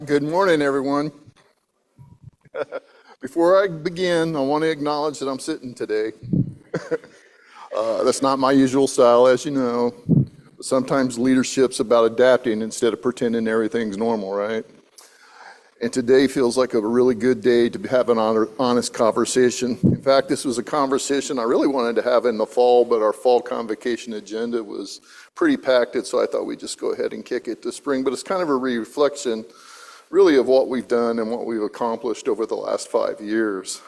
Good morning, everyone. Before I begin, I want to acknowledge that I'm sitting today. That's not my usual style, as you know. But sometimes leadership's about adapting instead of pretending everything's normal, right? And today feels like a really good day to have an honest conversation. In fact, this was a conversation I really wanted to have in the fall, but our fall convocation agenda was pretty packed, so I thought we'd just go ahead and kick it to spring. But it's kind of a reflection really of what we've done and what we've accomplished over the last 5 years.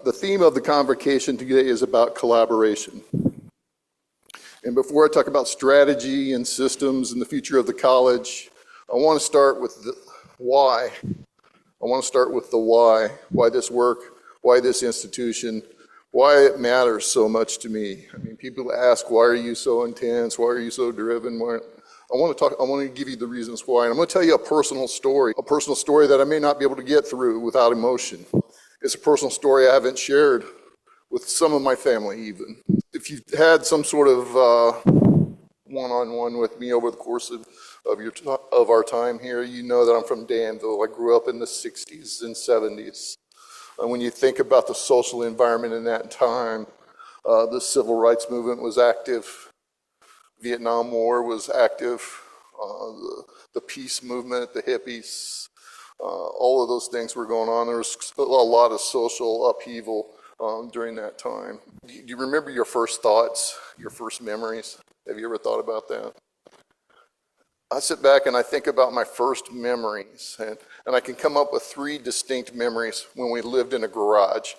The theme of the convocation today is about collaboration. And before I talk about strategy and systems and the future of the college, I want to start with the why. I want to start with the why this work, why this institution, why it matters so much to me. I mean, people ask, why are you so intense? Why are you so driven? I want to give you the reasons why. And I'm going to tell you a personal story that I may not be able to get through without emotion. It's a personal story I haven't shared with some of my family even. If you've had some sort of one-on-one with me over the course of our time here, you know that I'm from Danville. I grew up in the 60s and 70s. And when you think about the social environment in that time, the civil rights movement was active. Vietnam War was active. The peace movement, the hippies, all of those things were going on. There was a lot of social upheaval during that time. Do you remember your first thoughts, your first memories? Have you ever thought about that? I sit back and I think about my first memories, and I can come up with 3 distinct memories when we lived in a garage.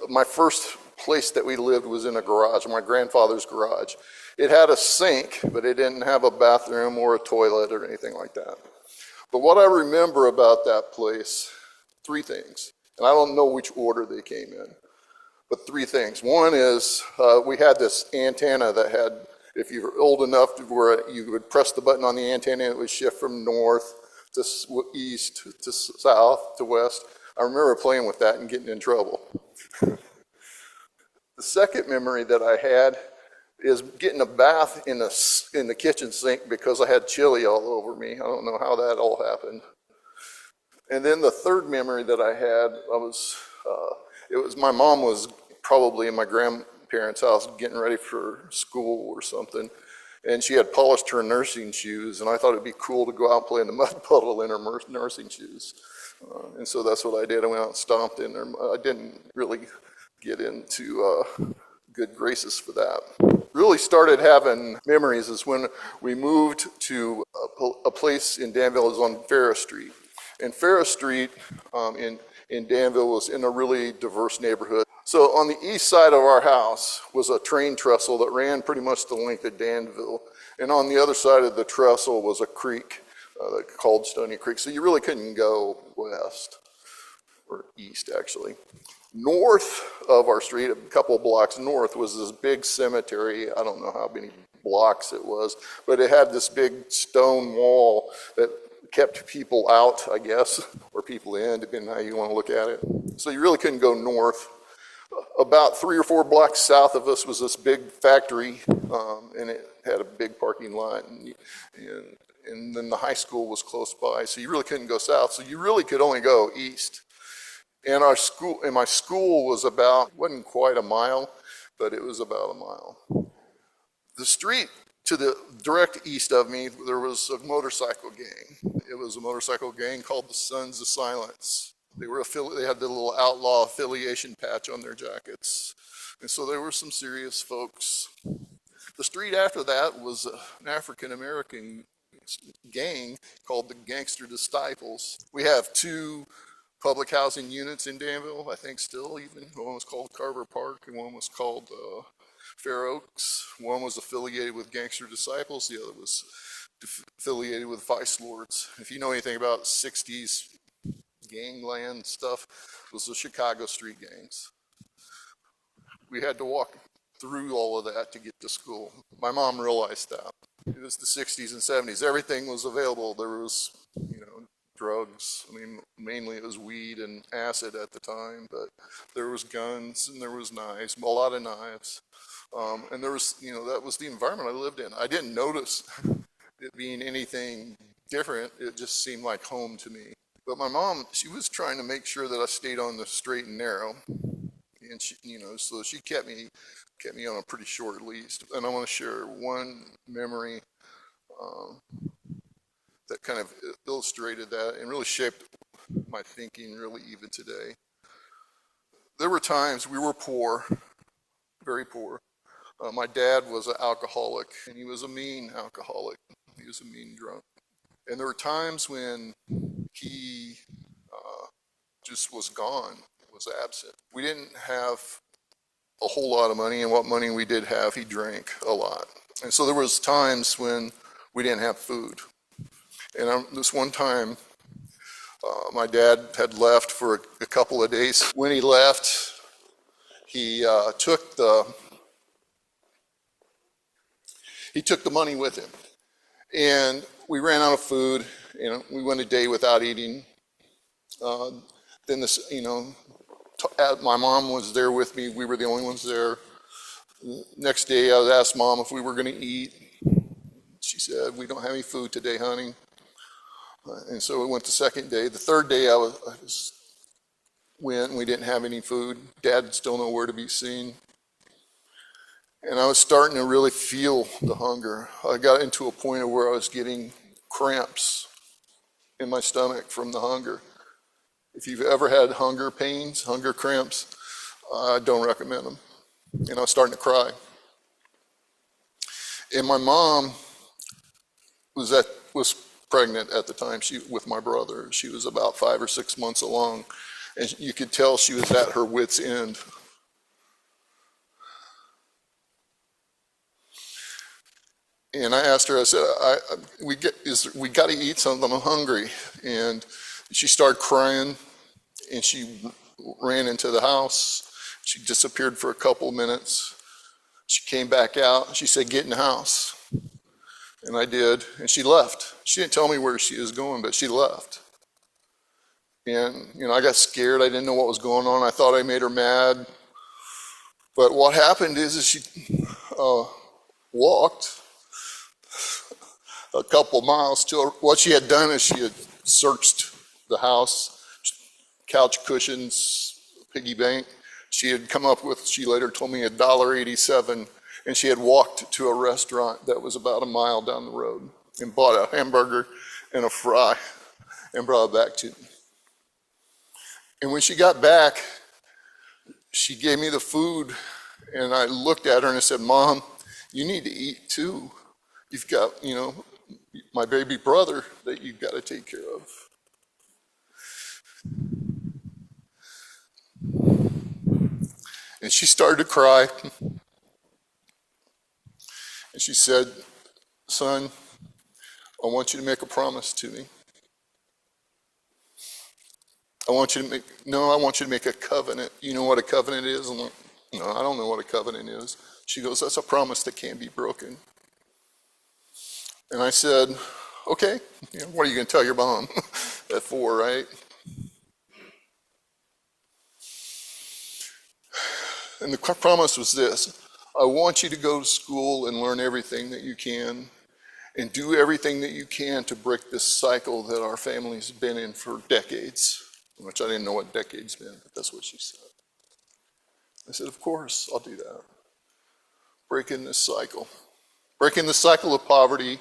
My first place that we lived was in a garage, my grandfather's garage. It had a sink, but it didn't have a bathroom or a toilet or anything like that. But what I remember about that place, 3 things, and I don't know which order they came in, but 3 things. One is we had this antenna that had, if you were old enough to where you would press the button on the antenna, it would shift from north to east to south to west. I remember playing with that and getting in trouble. The second memory that I had is getting a bath in the kitchen sink because I had chili all over me. I don't know how that all happened. And then the third memory that I had, my mom was probably in my grandparents' house getting ready for school or something, and she had polished her nursing shoes, and I thought it'd be cool to go out and play in the mud puddle in her nursing shoes. And so that's what I did. I went out and stomped in there. I didn't really get into good graces for that. Really started having memories is when we moved to a place in Danville. It was on Ferris Street. And Ferris Street in Danville was in a really diverse neighborhood. So on the east side of our house was a train trestle that ran pretty much the length of Danville. And on the other side of the trestle was a creek called Stony Creek. So you really couldn't go west or east, actually. North of our street, a couple of blocks north, was this big cemetery. I don't know how many blocks it was, but it had this big stone wall that kept people out, I guess, or people in, depending on how you want to look at it. So you really couldn't go north. About 3 or 4 blocks south of us was this big factory, and it had a big parking lot, and then the high school was close by, so you really couldn't go south. So you really could only go east. And my school wasn't quite a mile, but it was about a mile. The street to the direct east of me, there was a motorcycle gang. It was a motorcycle gang called the Sons of Silence. They had the little outlaw affiliation patch on their jackets. And so there were some serious folks. The street after that was an African-American gang called the Gangster Disciples. We have 2 public housing units in Danville, I think still even. One was called Carver Park and one was called Fair Oaks. One was affiliated with Gangster Disciples, the other was affiliated with Vice Lords. If you know anything about 60s gangland stuff, it was the Chicago street gangs. We had to walk through all of that to get to school. My mom realized that. It was the 60s and 70s. Everything was available. There was, drugs. I mean, mainly it was weed and acid at the time, but there was guns and there was knives, a lot of knives. And there was, that was the environment I lived in. I didn't notice it being anything different. It just seemed like home to me. But my mom, she was trying to make sure that I stayed on the straight and narrow. And she, so she kept me on a pretty short leash. And I want to share one memory um, that kind of illustrated that and really shaped my thinking really even today. There were times we were poor, very poor. My dad was an alcoholic, and he was a mean alcoholic. He was a mean drunk. And there were times when he just was gone, was absent. We didn't have a whole lot of money, and what money we did have, he drank a lot. And so there was times when we didn't have food. And this one time, my dad had left for a couple of days. When he left, he took the money with him. And we ran out of food. We went a day without eating. Then my mom was there with me. We were the only ones there. Next day, I was asked Mom if we were going to eat. She said, "We don't have any food today, honey." And so it went the second day. The third day, went. We didn't have any food. Dad still nowhere to be seen. And I was starting to really feel the hunger. I got into a point of where I was getting cramps in my stomach from the hunger. If you've ever had hunger pains, hunger cramps, I don't recommend them. And I was starting to cry. And my mom was pregnant at the time with my brother. She was about 5 or 6 months along. And you could tell she was at her wit's end. And I asked her, I said, we got to eat something, I'm hungry. And she started crying, and she ran into the house. She disappeared for a couple of minutes. She came back out. She said, "Get in the house." And I did, and she left. She didn't tell me where she was going, but she left. And, I got scared. I didn't know what was going on. I thought I made her mad. But what happened is she walked a couple miles to what she had done is she had searched the house, couch cushions, piggy bank. She had come up with, she later told me, $1.87, and she had walked to a restaurant that was about a mile down the road and bought a hamburger and a fry and brought it back to me. And when she got back, she gave me the food, and I looked at her and I said, "Mom, you need to eat too. You've got, my baby brother that you've got to take care of." And she started to cry. And she said, "Son, I want you to make a promise to me. I want you to make a covenant." "You know what a covenant is?" I'm like, "No, I don't know what a covenant is." She goes, "That's a promise that can't be broken." And I said, "Okay, what are you going to tell your mom?" At 4, right? And the promise was this: I want you to go to school and learn everything that you can and do everything that you can to break this cycle that our family's been in for decades, which I didn't know what decades meant, but that's what she said. I said, "Of course, I'll do that." Breaking this cycle. Breaking the cycle of poverty,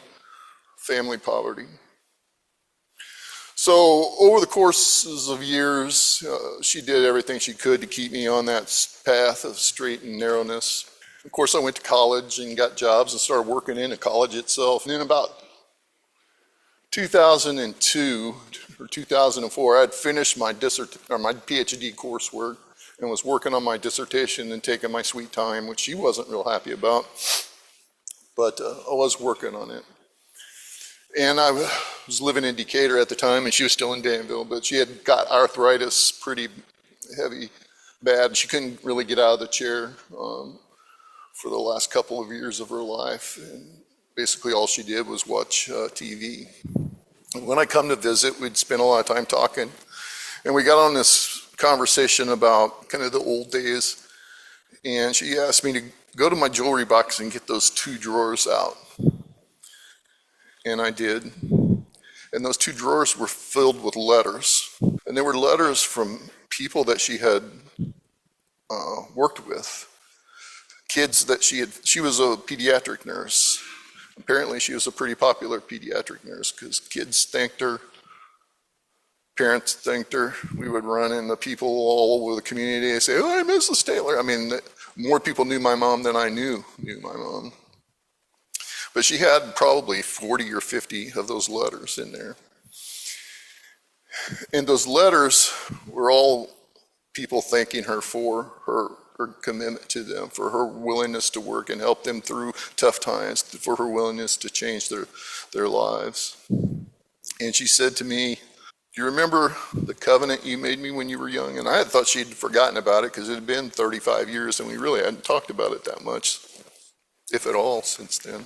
family poverty. So over the courses of years, she did everything she could to keep me on that path of straight and narrowness. Of course, I went to college and got jobs and started working in the college itself. And in about 2002 or 2004, I had finished my PhD coursework and was working on my dissertation and taking my sweet time, which she wasn't real happy about. But I was working on it. And I was living in Decatur at the time, and she was still in Danville, but she had got arthritis pretty heavy, bad. She couldn't really get out of the chair for the last couple of years of her life. And basically all she did was watch TV. And when I come to visit, we'd spend a lot of time talking. And we got on this conversation about kind of the old days. And she asked me to go to my jewelry box and get those 2 drawers out. And I did. And those 2 drawers were filled with letters. And they were letters from people that she had worked with, kids that she was a pediatric nurse. Apparently she was a pretty popular pediatric nurse because kids thanked her, parents thanked her. We would run into people all over the community and say, "Oh, hi, Mrs. Taylor." I mean, more people knew my mom than I knew my mom. But she had probably 40 or 50 of those letters in there. And those letters were all people thanking her for her commitment to them, for her willingness to work and help them through tough times, for her willingness to change their lives. And she said to me, "Do you remember the covenant you made me when you were young?" And I had thought she'd forgotten about it because it had been 35 years and we really hadn't talked about it that much, if at all, since then.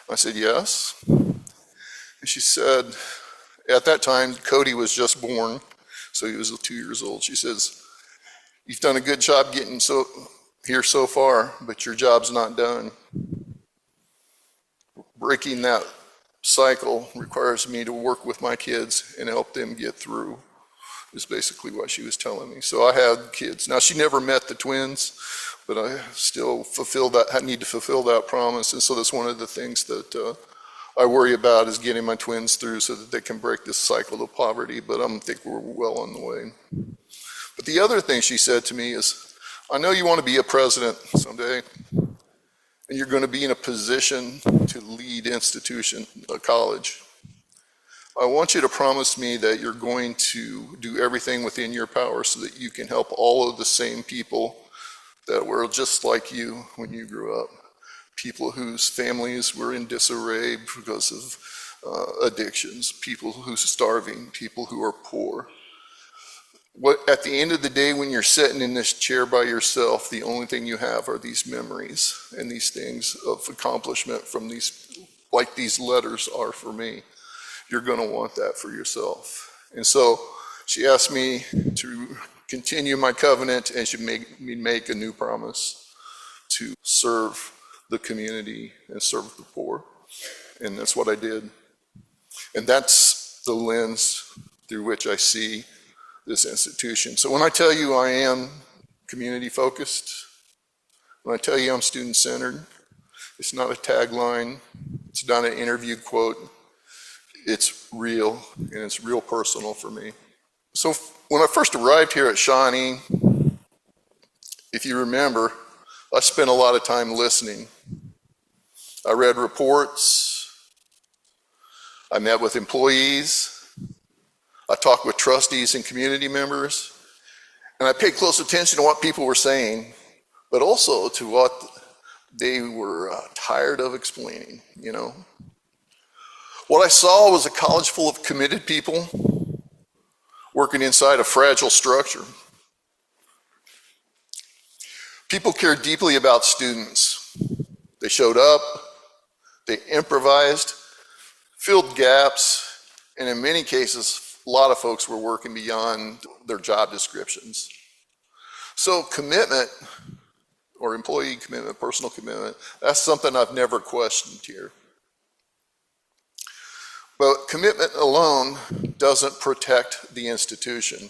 I said, "Yes." And she said, at that time, Cody was just born, so he was 2 years old. She says, "You've done a good job getting here so far, but your job's not done. Breaking that cycle requires me to work with my kids and help them get through," is basically what she was telling me. So I had kids. Now, she never met the twins, but I still I need to fulfill that promise. And so that's one of the things that I worry about, is getting my twins through so that they can break this cycle of poverty, but I think we're well on the way. But the other thing she said to me is, "I know you want to be a president someday, and you're going to be in a position to lead a college. I want you to promise me that you're going to do everything within your power so that you can help all of the same people that were just like you when you grew up. People whose families were in disarray because of addictions, people who's starving, people who are poor. At the end of the day, when you're sitting in this chair by yourself, the only thing you have are these memories and these things of accomplishment from like these letters are for me. You're going to want that for yourself." And so she asked me to continue my covenant, and she made me make a new promise to serve the community and serve the poor. And that's what I did. And that's the lens through which I see this institution. So when I tell you I am community focused, when I tell you I'm student centered, it's not a tagline, it's not an interview quote, it's real, and it's real personal for me. So when I first arrived here at Shawnee, if you remember, I spent a lot of time listening. I read reports, I met with employees, I talked with trustees and community members, and I paid close attention to what people were saying, but also to what they were tired of explaining, you know. What I saw was a college full of committed people working inside a fragile structure. People cared deeply about students. They showed up, they improvised, filled gaps, and in many cases, a lot of folks were working beyond their job descriptions. So commitment, or employee commitment, personal commitment, that's something I've never questioned here. But commitment alone doesn't protect the institution.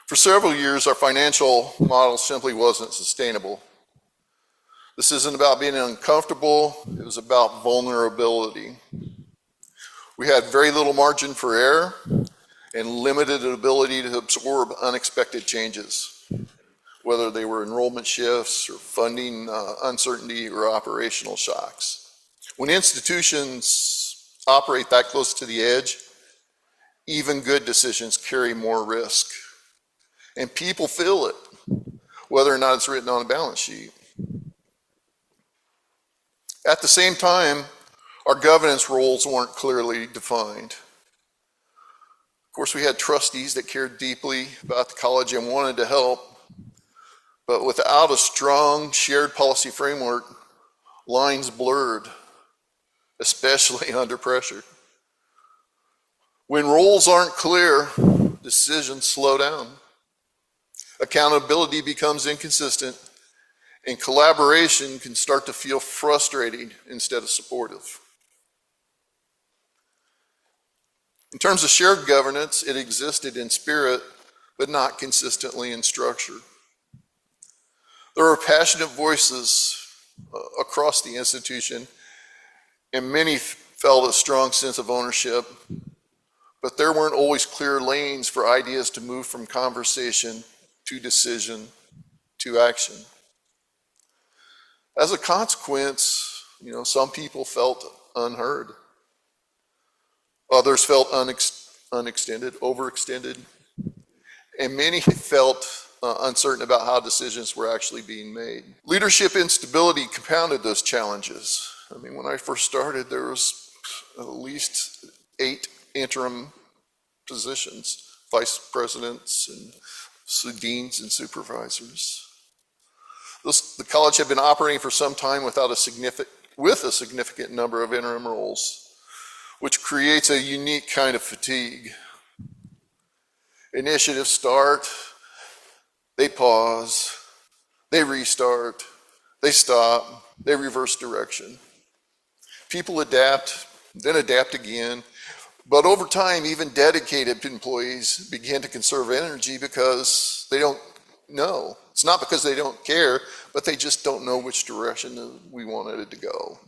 For several years, our financial model simply wasn't sustainable. This isn't about being uncomfortable, it was about vulnerability. We had very little margin for error and limited ability to absorb unexpected changes, whether they were enrollment shifts or funding uncertainty or operational shocks. When institutions operate that close to the edge, even good decisions carry more risk. And people feel it, whether or not it's written on a balance sheet. At the same time, our governance roles weren't clearly defined. Of course, we had trustees that cared deeply about the college and wanted to help, but without a strong shared policy framework, lines blurred, especially under pressure. When roles aren't clear, decisions slow down. Accountability becomes inconsistent, and collaboration can start to feel frustrating instead of supportive. In terms of shared governance, it existed in spirit, but not consistently in structure. There were passionate voices across the institution, and many felt a strong sense of ownership, but there weren't always clear lanes for ideas to move from conversation to decision to action. As a consequence, some people felt unheard. Others felt overextended, and many felt uncertain about how decisions were actually being made. Leadership instability compounded those challenges. When I first started, there was at least 8 interim positions, vice presidents and deans and supervisors. The college had been operating for some time with a significant number of interim roles, which creates a unique kind of fatigue. Initiatives start, they pause, they restart, they stop, they reverse direction. People adapt, then adapt again, but over time, even dedicated employees begin to conserve energy because they don't know. It's not because they don't care, but they just don't know which direction we wanted it to go.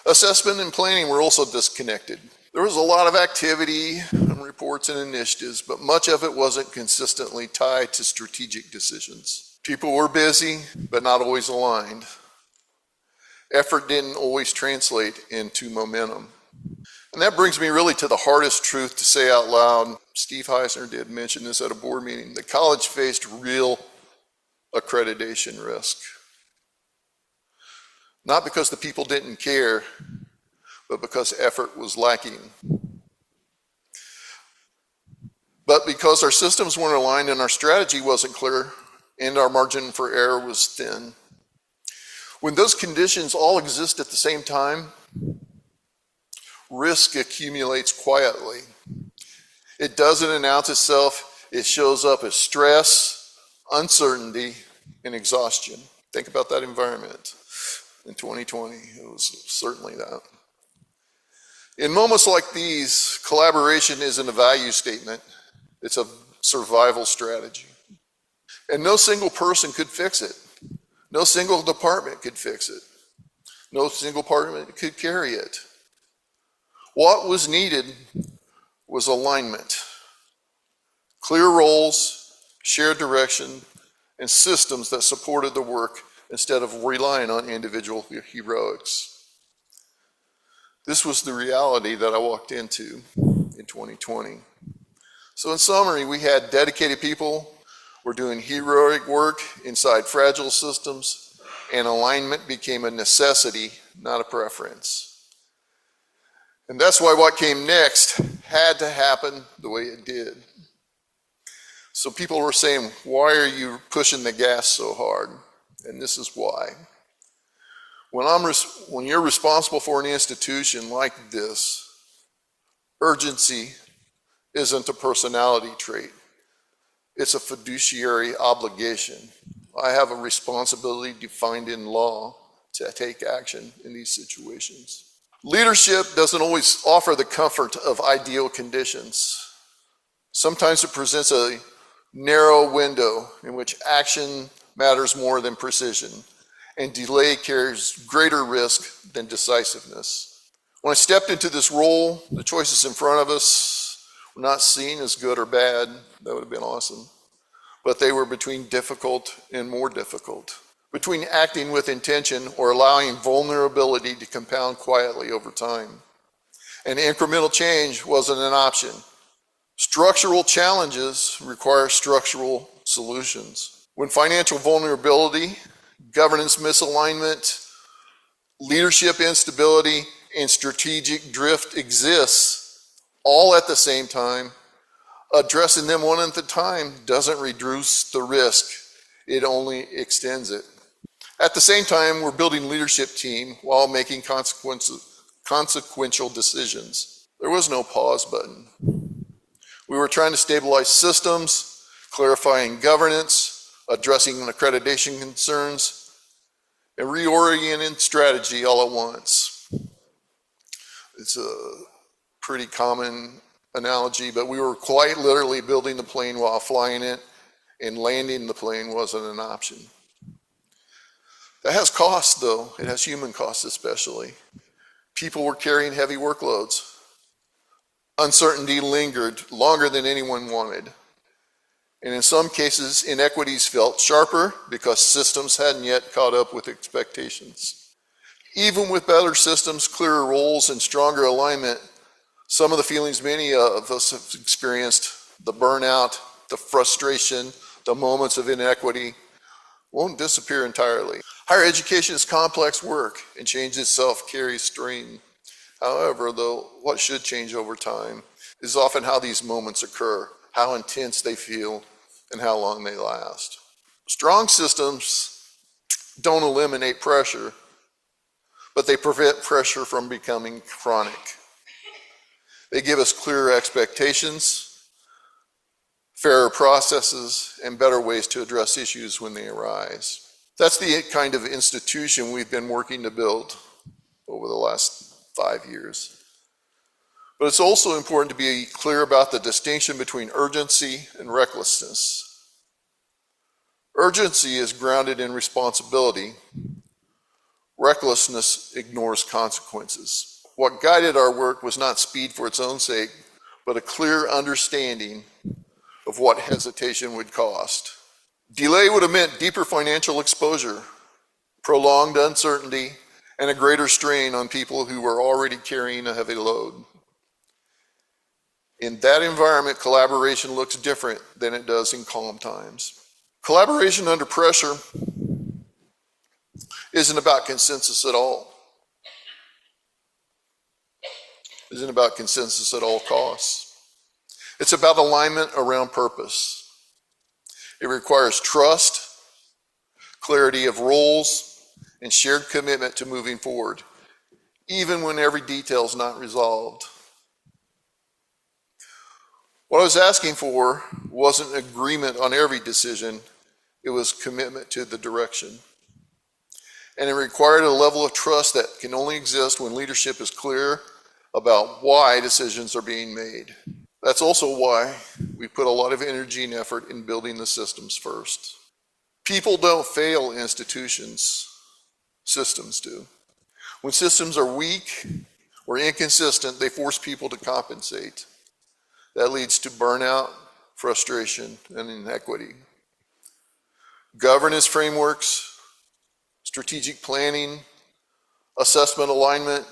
Assessment and planning were also disconnected. There was a lot of activity and reports and initiatives, but much of it wasn't consistently tied to strategic decisions. People were busy, but not always aligned. Effort didn't always translate into momentum. And that brings me really to the hardest truth to say out loud. Steve Heisner did mention this at a board meeting. The college faced real accreditation risk. Not because the people didn't care, but because effort was lacking. But because our systems weren't aligned and our strategy wasn't clear and our margin for error was thin. When those conditions all exist at the same time, risk accumulates quietly. It doesn't announce itself. It shows up as stress, uncertainty, and exhaustion. Think about that environment in 2020. It was certainly that. In moments like these, collaboration isn't a value statement. It's a survival strategy. And no single person could fix it. No single department could fix it. No single department could carry it. What was needed was alignment. Clear roles, shared direction, and systems that supported the work instead of relying on individual heroics. This was the reality that I walked into in 2020. So in summary, we had dedicated people were doing heroic work inside fragile systems, and alignment became a necessity, not a preference. And that's why what came next had to happen the way it did. So people were saying, why are you pushing the gas so hard? And this is why. When you're responsible for an institution like this, urgency isn't a personality trait. It's a fiduciary obligation. I have a responsibility defined in law to take action in these situations. Leadership doesn't always offer the comfort of ideal conditions. Sometimes it presents a narrow window in which action matters more than precision, and delay carries greater risk than decisiveness. When I stepped into this role, the choices in front of us were not seen as good or bad. That would have been awesome. But they were between difficult and more difficult. Between acting with intention or allowing vulnerability to compound quietly over time. And incremental change wasn't an option. Structural challenges require structural solutions. When financial vulnerability, governance misalignment, leadership instability, and strategic drift exists all at the same time, addressing them one at a time doesn't reduce the risk, it only extends it. At the same time, we're building leadership team while making consequential decisions. There was no pause button. We were trying to stabilize systems, clarifying governance, addressing accreditation concerns, and reorienting strategy all at once. It's a pretty common analogy, but we were quite literally building the plane while flying it, and landing the plane wasn't an option. That has costs, though. It has human costs especially. People were carrying heavy workloads. Uncertainty lingered longer than anyone wanted. And in some cases, inequities felt sharper because systems hadn't yet caught up with expectations. Even with better systems, clearer roles, and stronger alignment, some of the feelings many of us have experienced, the burnout, the frustration, the moments of inequity, won't disappear entirely. Higher education is complex work, and change itself carries strain. However, though, what should change over time is often how these moments occur, how intense they feel, and how long they last. Strong systems don't eliminate pressure, but they prevent pressure from becoming chronic. They give us clearer expectations, fairer processes, and better ways to address issues when they arise. That's the kind of institution we've been working to build over the last 5 years. But it's also important to be clear about the distinction between urgency and recklessness. Urgency is grounded in responsibility. Recklessness ignores consequences. What guided our work was not speed for its own sake, but a clear understanding of what hesitation would cost. Delay would have meant deeper financial exposure, prolonged uncertainty, and a greater strain on people who were already carrying a heavy load. In that environment, collaboration looks different than it does in calm times. Collaboration under pressure isn't about consensus at all. It isn't about consensus at all costs. It's about alignment around purpose. It requires trust, clarity of roles, and shared commitment to moving forward, even when every detail is not resolved. What I was asking for wasn't agreement on every decision, it was commitment to the direction. And it required a level of trust that can only exist when leadership is clear about why decisions are being made. That's also why we put a lot of energy and effort in building the systems first. People don't fail institutions, systems do. When systems are weak or inconsistent, they force people to compensate. That leads to burnout, frustration, and inequity. Governance frameworks, strategic planning, assessment alignment,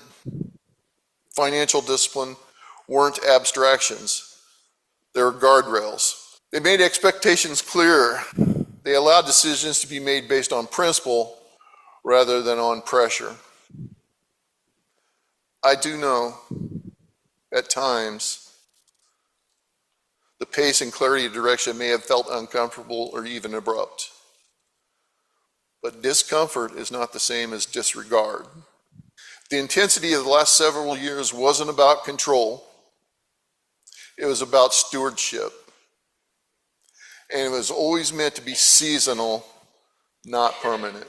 financial discipline weren't abstractions. They were guardrails. They made expectations clearer. They allowed decisions to be made based on principle rather than on pressure. I do know at times the pace and clarity of direction may have felt uncomfortable or even abrupt. But discomfort is not the same as disregard. The intensity of the last several years wasn't about control. It was about stewardship. And it was always meant to be seasonal, not permanent.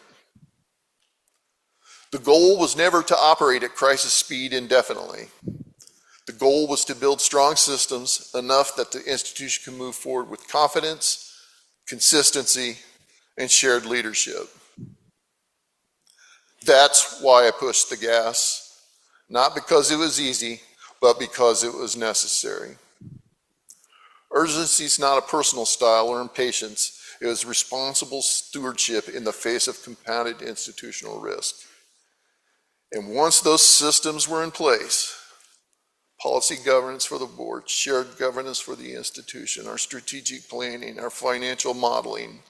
The goal was never to operate at crisis speed indefinitely. The goal was to build strong systems enough that the institution can move forward with confidence, consistency, and shared leadership. That's why I pushed the gas, not because it was easy, but because it was necessary. Urgency is not a personal style or impatience. It was responsible stewardship in the face of compounded institutional risk. And once those systems were in place, policy governance for the board, shared governance for the institution, our strategic planning, our financial modeling,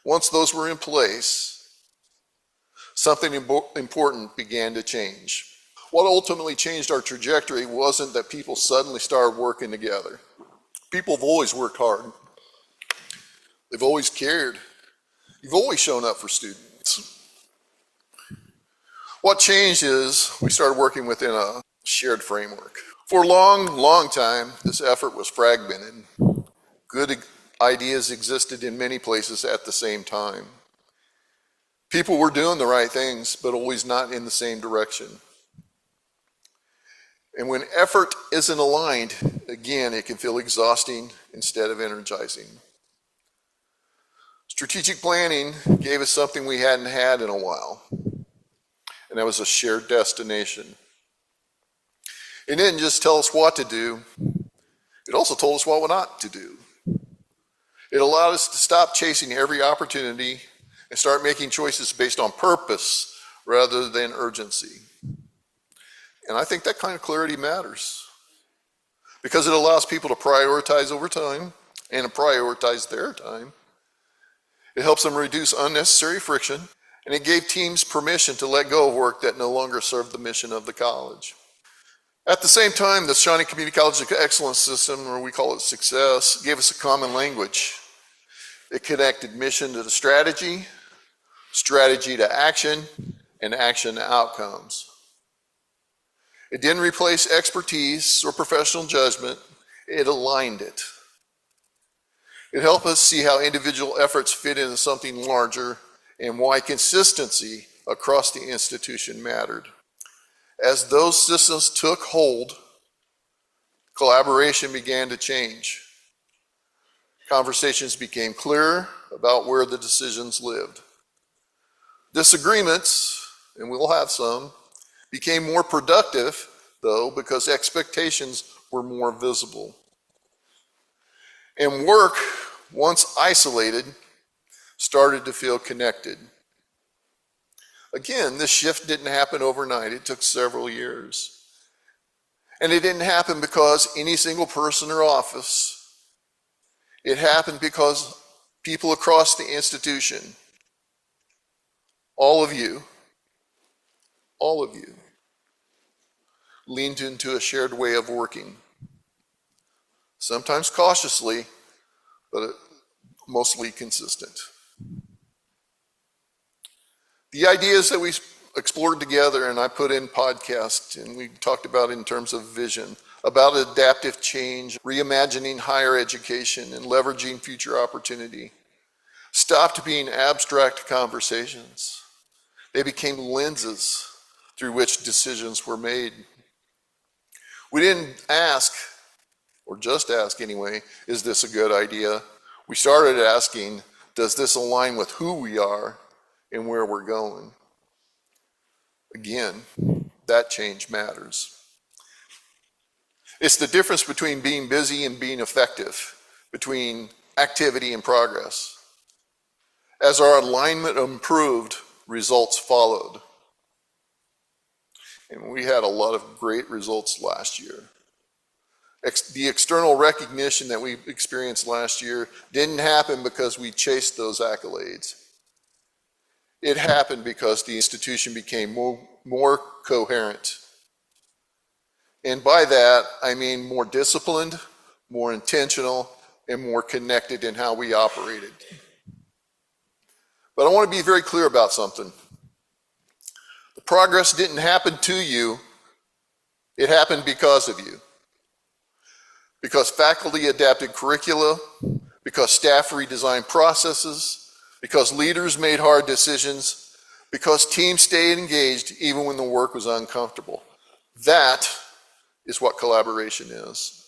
once those were in place, something important began to change. What ultimately changed our trajectory wasn't that people suddenly started working together. People have always worked hard. They've always cared. You've always shown up for students. What changed is we started working within a shared framework. For a long time, this effort was fragmented. Good ideas existed in many places at the same time. People were doing the right things, but always not in the same direction. And when effort isn't aligned, again, it can feel exhausting instead of energizing. Strategic planning gave us something we hadn't had in a while, and that was a shared destination. It didn't just tell us what to do, it also told us what not to do. It allowed us to stop chasing every opportunity and start making choices based on purpose rather than urgency. And I think that kind of clarity matters because it allows people to prioritize over time and to prioritize their time. It helps them reduce unnecessary friction, and it gave teams permission to let go of work that no longer served the mission of the college. At the same time, the Shawnee Community College Excellence System, or we call it Success, gave us a common language. It connected mission to the strategy, strategy to action, and action to outcomes. It didn't replace expertise or professional judgment, it aligned it. It helped us see how individual efforts fit into something larger and why consistency across the institution mattered. As those systems took hold, collaboration began to change. Conversations became clearer about where the decisions lived. Disagreements, and we'll have some, became more productive, though, because expectations were more visible. And work, once isolated, started to feel connected. Again, this shift didn't happen overnight. It took several years. And it didn't happen because any single person or office. It happened because people across the institution, all of you, leaned into a shared way of working. Sometimes cautiously, but mostly consistent. The ideas that we explored together and I put in podcasts and we talked about in terms of vision, about adaptive change, reimagining higher education and leveraging future opportunity, stopped being abstract conversations. They became lenses through which decisions were made. We didn't ask, or just ask anyway, is this a good idea? We started asking, does this align with who we are and where we're going? Again, that change matters. It's the difference between being busy and being effective, between activity and progress. As our alignment improved, results followed. And we had a lot of great results last year. The external recognition that we experienced last year didn't happen because we chased those accolades. It happened because the institution became more coherent. And by that, I mean more disciplined, more intentional, and more connected in how we operated. But I want to be very clear about something. The progress didn't happen to you, it happened because of you. Because faculty adapted curricula, because staff redesigned processes, because leaders made hard decisions, because teams stayed engaged even when the work was uncomfortable. That is what collaboration is.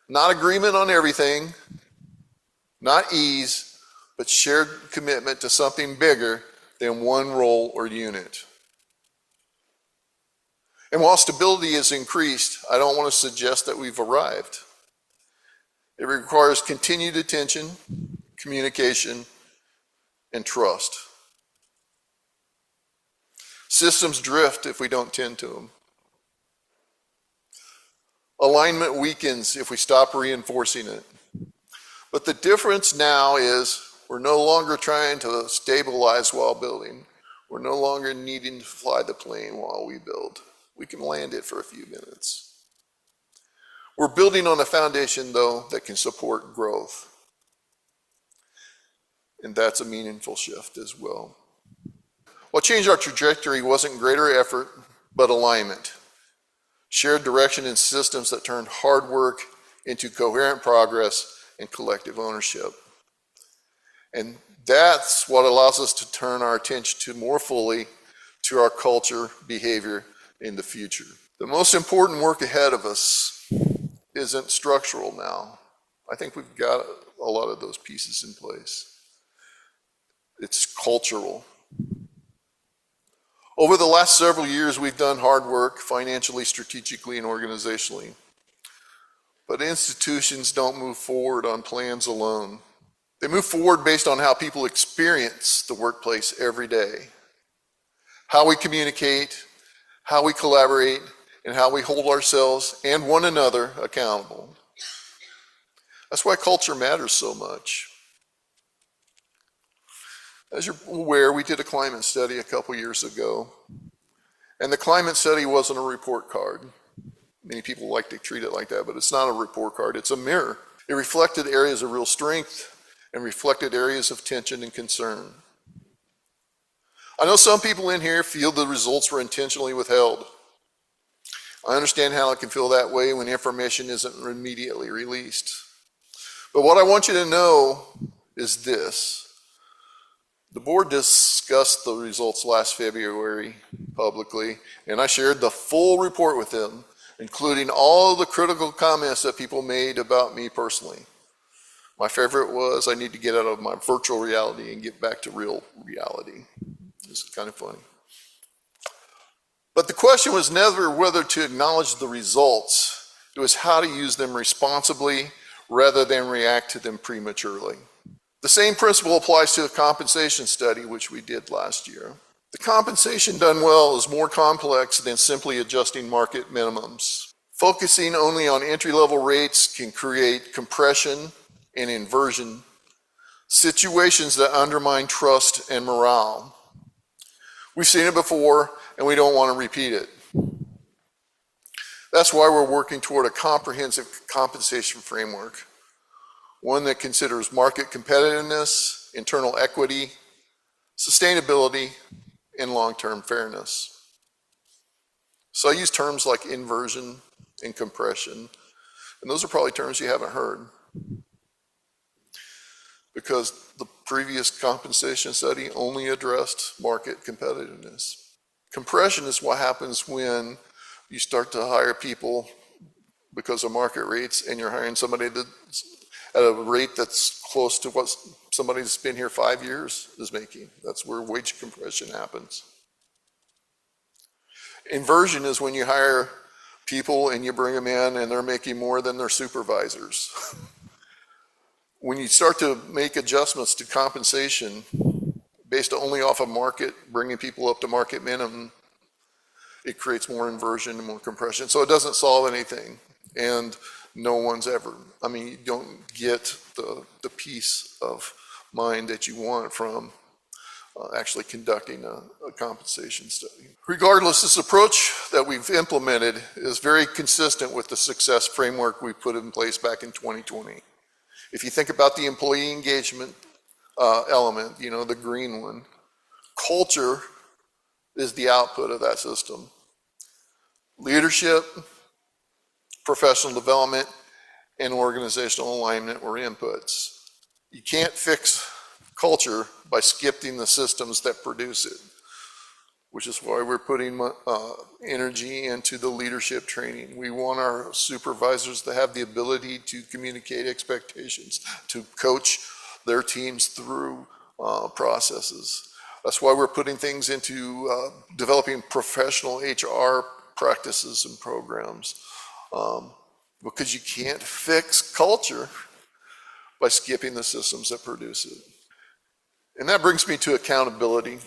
Not agreement on everything, not ease, but shared commitment to something bigger than one role or unit. And while stability has increased, I don't want to suggest that we've arrived. It requires continued attention, communication, and trust. Systems drift if we don't tend to them. Alignment weakens if we stop reinforcing it. But the difference now is we're no longer trying to stabilize while building. We're no longer needing to fly the plane while we build. We can land it for a few minutes. We're building on a foundation, though, that can support growth. And that's a meaningful shift as well. What changed our trajectory wasn't greater effort, but alignment. Shared direction and systems that turned hard work into coherent progress and collective ownership. And that's what allows us to turn our attention to more fully to our culture, behavior, in the future. The most important work ahead of us isn't structural now. I think we've got a lot of those pieces in place. It's cultural. Over the last several years, we've done hard work financially, strategically, and organizationally. But institutions don't move forward on plans alone. They move forward based on how people experience the workplace every day, how we communicate, how we collaborate, and how we hold ourselves and one another accountable. That's why culture matters so much. As you're aware, we did a climate study a couple years ago, and the climate study wasn't a report card. Many people like to treat it like that, but it's not a report card, it's a mirror. It reflected areas of real strength and reflected areas of tension and concern. I know some people in here feel the results were intentionally withheld. I understand how it can feel that way when information isn't immediately released. But what I want you to know is this. The board discussed the results last February publicly, and I shared the full report with them, including all the critical comments that people made about me personally. My favorite was, I need to get out of my virtual reality and get back to real reality. It's kind of funny. But the question was never whether to acknowledge the results. It was how to use them responsibly rather than react to them prematurely. The same principle applies to a compensation study, which we did last year. The compensation done well is more complex than simply adjusting market minimums. Focusing only on entry-level rates can create compression and inversion, situations that undermine trust and morale. We've seen it before, and we don't want to repeat it. That's why we're working toward a comprehensive compensation framework, one that considers market competitiveness, internal equity, sustainability, and long-term fairness. So I use terms like inversion and compression, and those are probably terms you haven't heard, because the previous compensation study only addressed market competitiveness. Compression is what happens when you start to hire people because of market rates and you're hiring somebody that's at a rate that's close to what somebody that's been here 5 years is making. That's where wage compression happens. Inversion is when you hire people and you bring them in and they're making more than their supervisors. When you start to make adjustments to compensation based only off of market, bringing people up to market minimum, it creates more inversion and more compression. So it doesn't solve anything. And no one's ever, you don't get the peace of mind that you want from actually conducting a compensation study. Regardless, this approach that we've implemented is very consistent with the success framework we put in place back in 2020. If you think about the employee engagement element, the green one, culture is the output of that system. Leadership, professional development, and organizational alignment were inputs. You can't fix culture by skipping the systems that produce it, which is why we're putting energy into the leadership training. We want our supervisors to have the ability to communicate expectations, to coach their teams through processes. That's why we're putting things into developing professional HR practices and programs, because you can't fix culture by skipping the systems that produce it. And that brings me to accountability.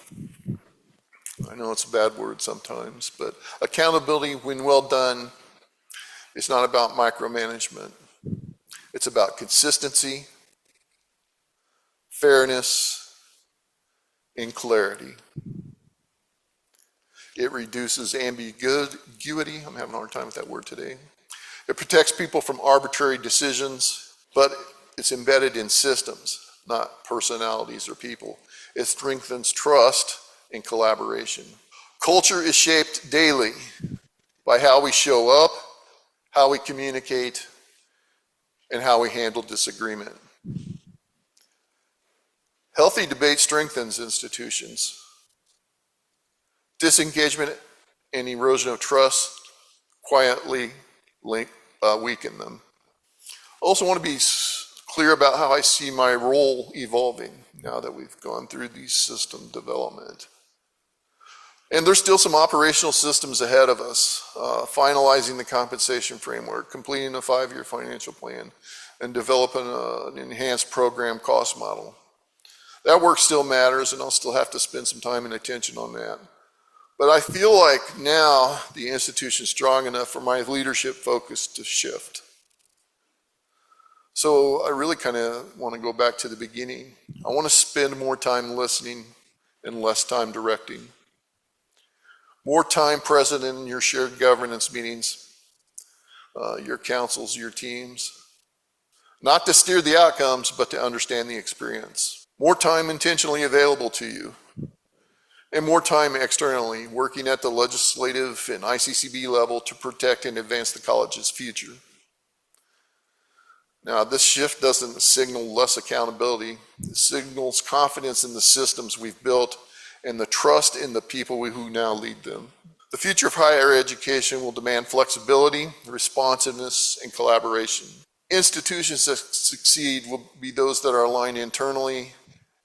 I know it's a bad word sometimes, but accountability, when well done, is not about micromanagement. It's about consistency, fairness, and clarity. It reduces ambiguity. I'm having a hard time with that word today. It protects people from arbitrary decisions, but it's embedded in systems, not personalities or people. It strengthens trust and collaboration. Culture is shaped daily by how we show up, how we communicate, and how we handle disagreement. Healthy debate strengthens institutions. Disengagement and erosion of trust quietly weaken them. I also want to be clear about how I see my role evolving now that we've gone through these system development. And there's still some operational systems ahead of us, finalizing the compensation framework, completing a 5-year financial plan, and developing an enhanced program cost model. That work still matters, and I'll still have to spend some time and attention on that. But I feel like now the institution's strong enough for my leadership focus to shift. So I really kind of want to go back to the beginning. I want to spend more time listening and less time directing. More time present in your shared governance meetings, your councils, your teams. Not to steer the outcomes, but to understand the experience. More time intentionally available to you. And more time externally, working at the legislative and ICCB level to protect and advance the college's future. Now, this shift doesn't signal less accountability. It signals confidence in the systems we've built and the trust in the people who now lead them. The future of higher education will demand flexibility, responsiveness, and collaboration. Institutions that succeed will be those that are aligned internally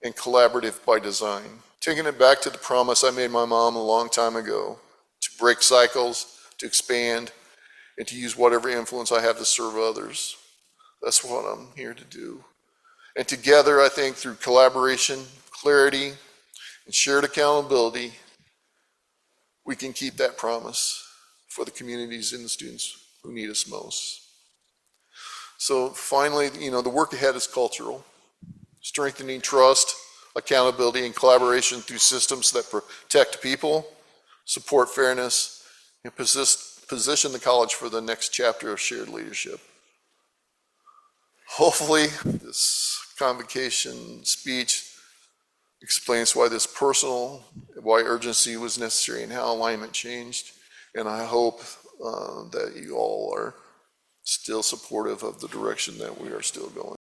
and collaborative by design. Taking it back to the promise I made my mom a long time ago, to break cycles, to expand, and to use whatever influence I have to serve others. That's what I'm here to do. And together, I think through collaboration, clarity, and shared accountability, we can keep that promise for the communities and the students who need us most. So finally, the work ahead is cultural. Strengthening trust, accountability, and collaboration through systems that protect people, support fairness, and position the college for the next chapter of shared leadership. Hopefully, this convocation speech explains why this personal, why urgency was necessary, and how alignment changed. And I hope that you all are still supportive of the direction that we are still going.